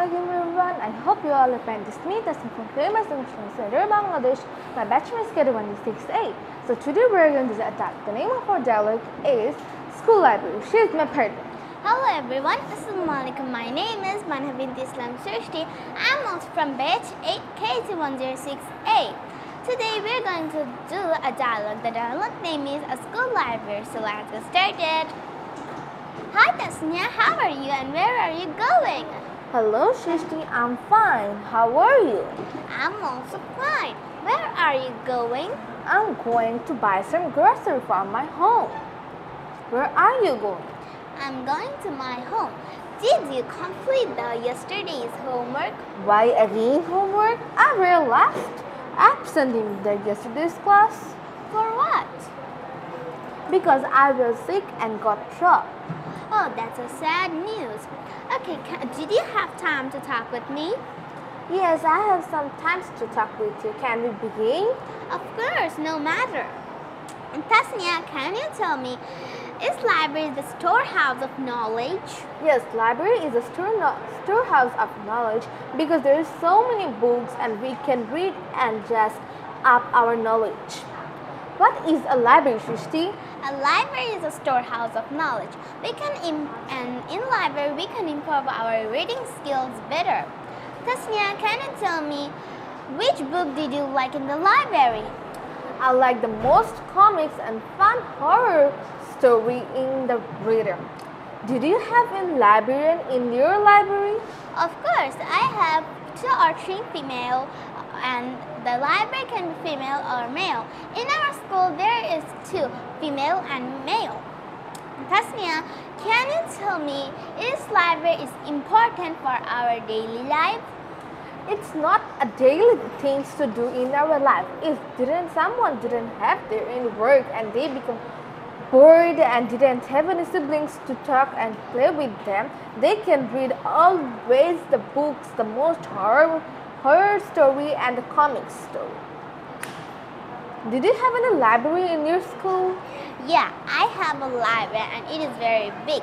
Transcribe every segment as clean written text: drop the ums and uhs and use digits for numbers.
Assalamualaikum everyone. I hope you all find this meet as from famous International Center, Bangladesh. My batch is K126A. So today we are going to attack. The name of our dialogue is School Library. She is my partner. Hello everyone, Assalamualaikum. My name is Manha binti Islam Srishti. I'm also from batch 8 KT106A. Today we are going to do a dialogue. The dialogue name is A School Library. So let's get started. Hi Tasnia, how are you and where are you going? Hello Srishti, I'm fine. How are you? I'm also fine. Where are you going? I'm going to buy some grocery from my home. Where are you going? I'm going to my home. Did you complete yesterday's homework? Why again homework? I realized absent in the yesterday's class. For what? Because I was sick and got dropped. Oh, that's a sad news. Okay, did you have time to talk with me? Yes, I have some time to talk with you. Can we begin? Of course, no matter. Tasnia, can you tell me, is library the storehouse of knowledge? Yes, library is a storehouse of knowledge because there is so many books and we can read and just up our knowledge. What is a library, Srishti? A library is a storehouse of knowledge. In library we can improve our reading skills better. Tasnia, can you tell me which book did you like in the library? I like the most comics and fun horror story in the reader. Did you have a librarian in your library? Of course, I have 2 or 3 female and the library can be female or male. In our school, there is 2, female and male. Tasnia, can you tell me, is library is important for our daily life? It's not a daily thing to do in our life. If someone didn't have their own work and they become bored and didn't have any siblings to talk and play with them, they can read always the books, the most horror story and the comic story. Did you have any library in your school? Yeah, I have a library and it is very big.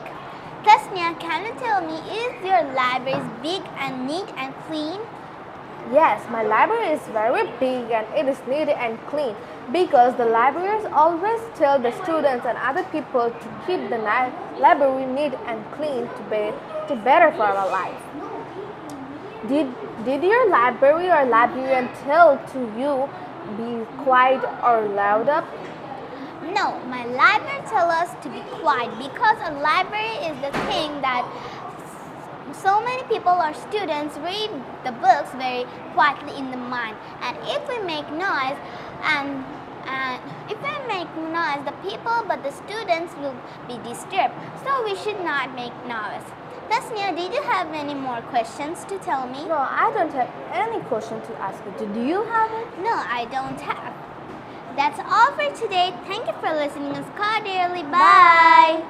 Tasnia, can you tell me, is your library big and neat and clean? Yes, my library is very big and it is neat and clean because the librarians always tell the students and other people to keep the library neat and clean to better for our life. Did your library or librarian tell to you be quiet or loud up? No, my library tells us to be quiet because a library is the thing that so many people or students read the books very quietly in the mind, and if we make noise the people but the students will be disturbed, so we should not make noise. Tasnia, did you have any more questions to tell me? No, I don't have any question to ask you. Do you have it? No, I don't have. That's all for today. Thank you for listening. Cordially. Bye.